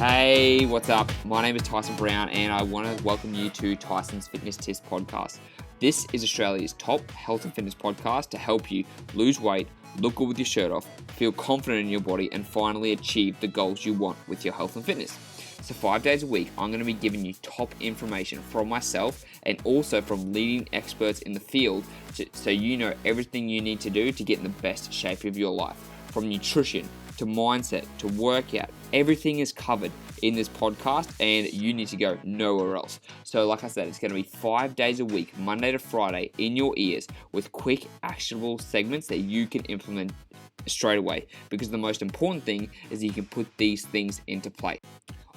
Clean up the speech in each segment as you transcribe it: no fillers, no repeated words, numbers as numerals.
Hey, what's up? My name is Tyson Brown and I want to welcome you to Tyson's Fitness Tips podcast. This is Australia's top health and fitness podcast to help you lose weight, look good with your shirt off, feel confident in your body, and finally achieve the goals you want with your health and fitness. So 5 days a week, I'm going to be giving you top information from myself and also from leading experts in the field so you know everything you need to do to get in the best shape of your life. From nutrition to mindset to workout, everything is covered in this podcast and you need to go nowhere else. So like I said, it's going to be 5 days a week, Monday to Friday, in your ears with quick actionable segments that you can implement straight away, because the most important thing is that you can put these things into play.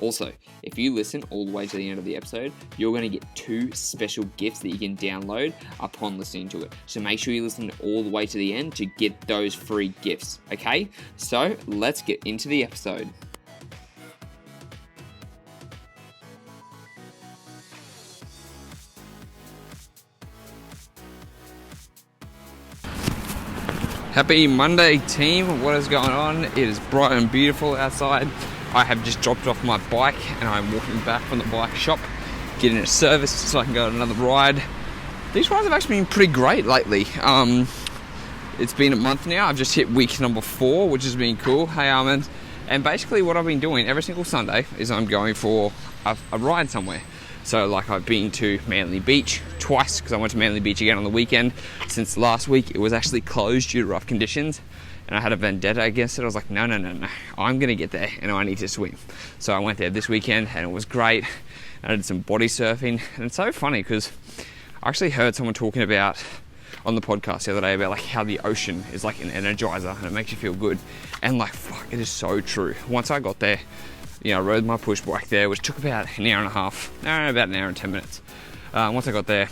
Also, if you listen all the way to the end of the episode, you're going to get 2 special gifts that you can download upon listening to it. So make sure you listen all the way to the end to get those free gifts, okay? So let's get into the episode. Happy Monday, team. What is going on? It is bright and beautiful outside. I have just dropped off my bike and I'm walking back from the bike shop, getting it serviced so I can go on another ride. These rides have actually been pretty great lately. It's been a month now. I've just hit week number 4, which has been cool. Hey, Armand. And basically what I've been doing every single Sunday is I'm going for a ride somewhere. So like I've been to Manly Beach twice because I went to Manly Beach again on the weekend. Since last week it was actually closed due to rough conditions and I had a vendetta against it. I was like, no, I'm gonna get there and I need to swim. So I went there this weekend and it was great. I did some body surfing and it's so funny because I actually heard someone talking about on the podcast the other day about like how the ocean is like an energizer and it makes you feel good. And like, fuck, it is so true. Once I got there, I rode my push bike there, which took about an hour and a half, about an hour and 10 minutes. Once I got there,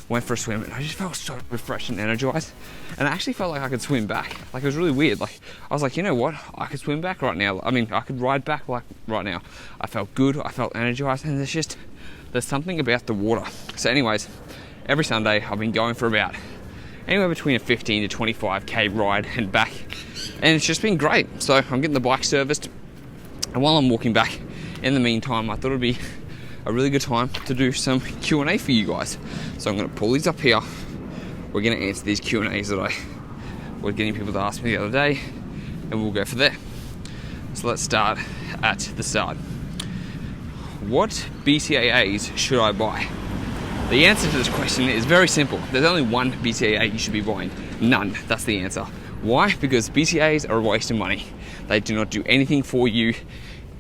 went for a swim, and I just felt so refreshed and energized. And I actually felt like I could swim back. Like, it was really weird. Like, I was like, you know what? I could swim back right now. I mean, I could ride back like right now. I felt good, I felt energized, and there's something about the water. So anyways, every Sunday, I've been going for about anywhere between a 15 to 25k ride and back. And it's just been great. So I'm getting the bike serviced. And while I'm walking back, in the meantime, I thought it'd be a really good time to do some Q&A for you guys. So I'm going to pull these up here. We're going to answer these Q&As that I was getting people to ask me the other day, and we'll go for there. So let's start at the start. What BCAAs should I buy? The answer to this question is very simple. There's only one BCAA you should be buying. None. That's the answer. Why? Because BCAAs are a waste of money. They do not do anything for you.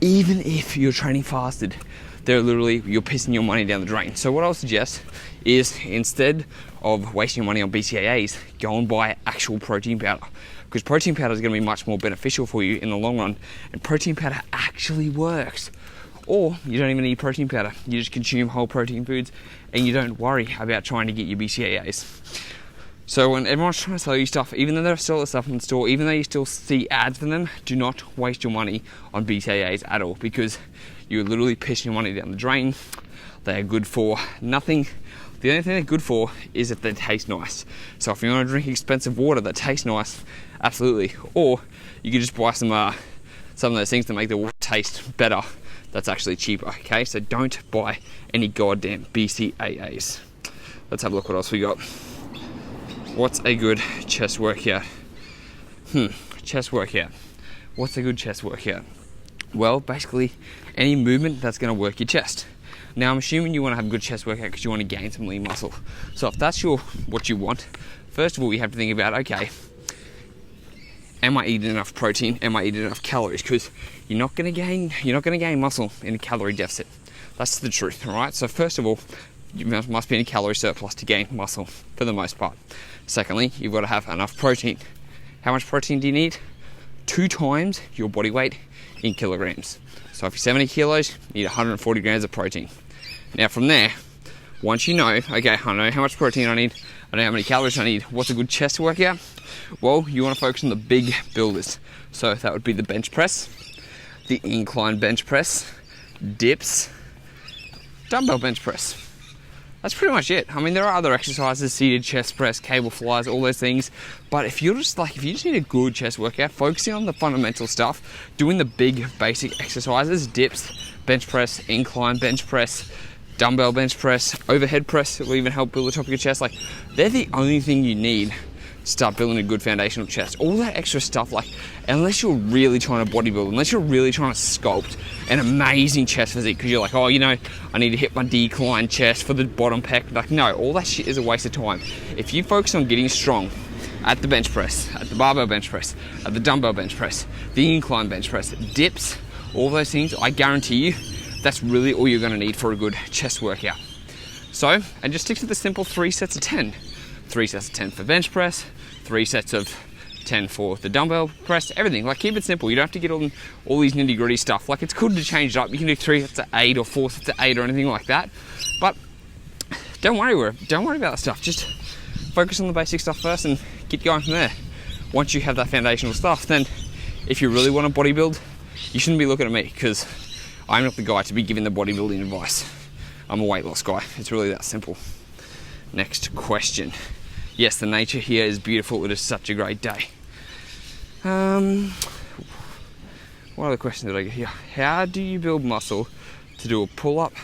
Even if you're training fasted, you're pissing your money down the drain. So what I'll suggest is, instead of wasting your money on BCAAs, go and buy actual protein powder. Because protein powder is going to be much more beneficial for you in the long run. And protein powder actually works. Or you don't even need protein powder. You just consume whole protein foods and you don't worry about trying to get your BCAAs. So when everyone's trying to sell you stuff, even though they're still at the supplement store, even though you still see ads for them, do not waste your money on BCAAs at all, because you're literally pissing your money down the drain. They are good for nothing. The only thing they're good for is if they taste nice. So if you want to drink expensive water that tastes nice, absolutely. Or you could just buy some of those things to make the water taste better. That's actually cheaper, okay? So don't buy any goddamn BCAAs. Let's have a look what else we got. What's a good chest workout? Chest workout. What's a good chest workout? Well, basically, any movement that's going to work your chest. Now, I'm assuming you want to have a good chest workout because you want to gain some lean muscle. So if that's what you want, first of all, you have to think about, okay, am I eating enough protein? Am I eating enough calories? Because you're not going to gain muscle in a calorie deficit. That's the truth, all right? So first of all, you must be in a calorie surplus to gain muscle for the most part. Secondly, you've got to have enough protein. How much protein do you need? 2 times your body weight in kilograms. So if you're 70 kilos, you need 140 grams of protein. Now from there, once you know, okay, I know how much protein I need, I know how many calories I need, what's a good chest workout? Well, you want to focus on the big builders. So that would be the bench press, the incline bench press, dips, dumbbell bench press. that's pretty much it. I mean, there are other exercises, seated chest press, cable flies, all those things. But if you just need a good chest workout, focusing on the fundamental stuff, doing the big basic exercises, dips, bench press, incline bench press, dumbbell bench press, overhead press, it will even help build the top of your chest. Like, they're the only thing you need to start building a good foundational chest. All that extra stuff, like, unless you're really trying to bodybuild, unless you're really trying to sculpt an amazing chest physique, because you're like, oh, you know, I need to hit my decline chest for the bottom pec. Like, no, all that shit is a waste of time. If you focus on getting strong at the bench press, at the barbell bench press, at the dumbbell bench press, the incline bench press, dips, all those things, I guarantee you, that's really all you're going to need for a good chest workout. So, and just stick to the simple 3 sets of 10. 3 sets of 10 for bench press, 3 sets of 10 for the dumbbell press, everything. Like, keep it simple. You don't have to get all these nitty gritty stuff. Like, it's good to change it up. You can do 3 sets of 8 or 4 sets of 8 or anything like that. But don't worry about that stuff. Just focus on the basic stuff first and get going from there. Once you have that foundational stuff, then if you really want to bodybuild, you shouldn't be looking at me, because I'm not the guy to be giving the bodybuilding advice. I'm a weight loss guy. It's really that simple. Next question. Yes, the nature here is beautiful. It is such a great day. What other question did I get here? How do you build muscle to do a pull-up?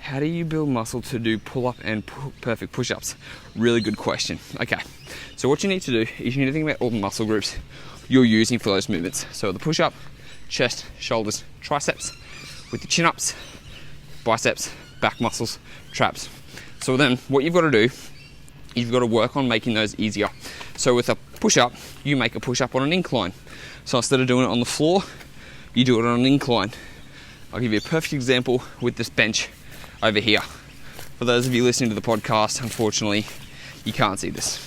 How do you build muscle to do pull-up and perfect push-ups? Really good question. Okay, so what you need to do is you need to think about all the muscle groups you're using for those movements. So the push-up, chest, shoulders, triceps, with the chin-ups, biceps, back muscles, traps. So then what you've got to do, you've got to work on making those easier. So with a push-up, you make a push-up on an incline. So instead of doing it on the floor, you do it on an incline. I'll give you a perfect example with this bench over here. For those of you listening to the podcast, unfortunately, you can't see this.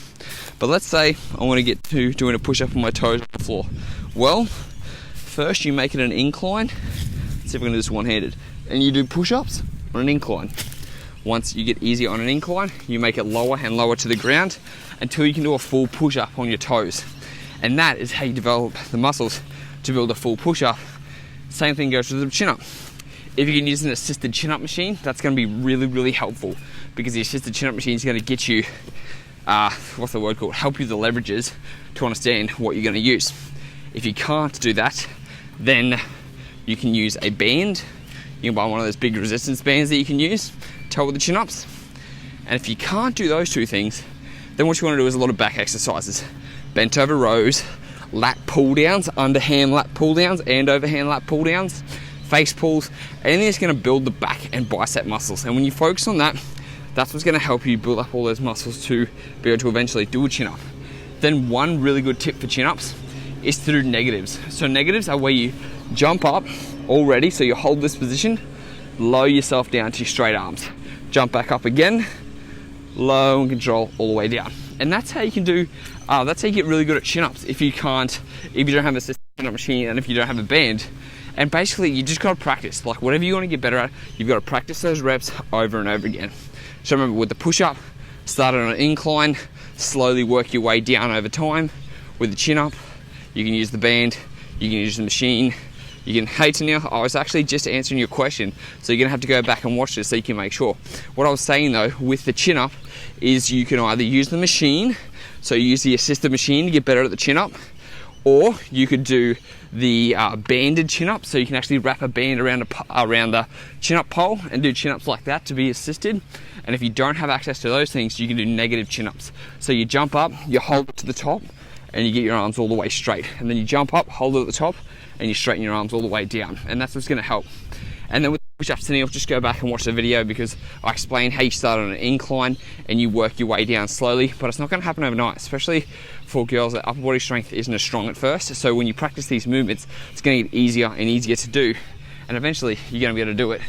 But let's say I want to get to doing a push-up on my toes on the floor. Well, first you make it an incline. Let's see if we can do this one-handed. And you do push-ups on an incline. Once you get easier on an incline, you make it lower and lower to the ground until you can do a full push-up on your toes. And that is how you develop the muscles to build a full push-up. Same thing goes with the chin-up. If you can use an assisted chin-up machine, that's going to be really, really helpful, because the assisted chin-up machine is going to get you, what's the word called? Help you the leverages to understand what you're going to use. If you can't do that, then you can use a band. You can buy one of those big resistance bands that you can use to help with the chin-ups. And if you can't do those two things, then what you want to do is a lot of back exercises. Bent over rows, lat pull downs, underhand lat pull downs and overhand lat pull downs, face pulls, anything that's going to build the back and bicep muscles. And when you focus on that, that's what's going to help you build up all those muscles to be able to eventually do a chin-up. Then one really good tip for chin-ups is to do negatives. So negatives are where you jump up already, so you hold this position, lower yourself down to your straight arms, jump back up again, low and control all the way down. And that's how you can do, that's how you get really good at chin-ups if you don't have a system chin-up machine and if you don't have a band. And basically you just got to practice. Like, whatever you want to get better at, you've got to practice those reps over and over again. So remember, with the push-up, start on an incline, slowly work your way down over time. With the chin-up, you can use the band, you can use the machine. You can, hey Tania, I was actually just answering your question, so you're going to have to go back and watch this so you can make sure. What I was saying though, with the chin-up, is you can either use the machine, so you use the assisted machine to get better at the chin-up, or you could do the banded chin-up, so you can actually wrap a band around the chin-up pole and do chin-ups like that to be assisted. And if you don't have access to those things, you can do negative chin-ups. So you jump up, you hold it to the top, and you get your arms all the way straight. And then you jump up, hold it at the top, and you straighten your arms all the way down. And that's what's going to help. And then with push-ups, Tania, just go back and watch the video, because I explain how you start on an incline and you work your way down slowly. But it's not going to happen overnight, especially for girls that upper body strength isn't as strong at first. So when you practice these movements, it's going to get easier and easier to do. And eventually, you're going to be able to do it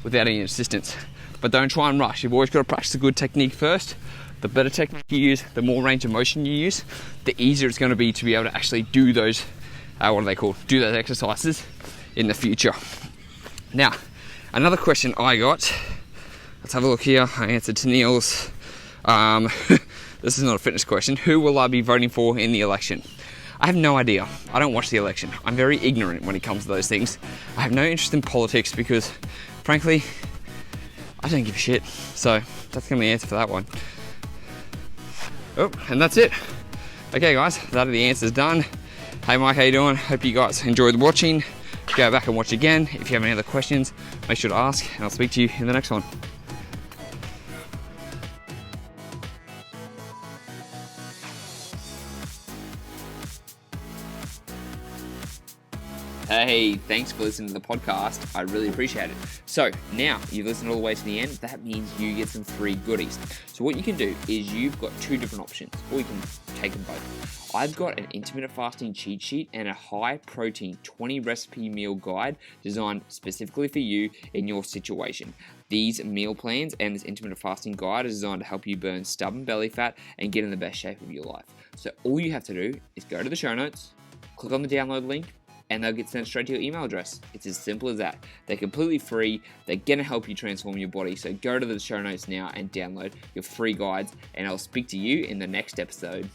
without any assistance. But don't try and rush. You've always got to practice a good technique first. The better technique you use, the more range of motion you use, the easier it's going to be able to actually do those, what are they called? Do those exercises in the future. Now, another question I got, let's have a look here. I answered Tania's. This is not a fitness question. Who will I be voting for in the election? I have no idea. I don't watch the election. I'm very ignorant when it comes to those things. I have no interest in politics because, frankly, I don't give a shit. So that's gonna be the answer for that one. Oh, and that's it. Okay guys, that are the answers done. Hey Mike, how you doing? Hope you guys enjoyed watching. Go back and watch again. If you have any other questions, make sure to ask, and I'll speak to you in the next one. Hey, thanks for listening to the podcast. I really appreciate it. So now you've listened all the way to the end. That means you get some free goodies. So what you can do is you've got two different options, or you can take them both. I've got an intermittent fasting cheat sheet and a high protein 20 recipe meal guide designed specifically for you in your situation. These meal plans and this intermittent fasting guide is designed to help you burn stubborn belly fat and get in the best shape of your life. So all you have to do is go to the show notes, click on the download link, and they'll get sent straight to your email address. It's as simple as that. They're completely free. They're gonna help you transform your body. So go to the show notes now and download your free guides, and I'll speak to you in the next episode.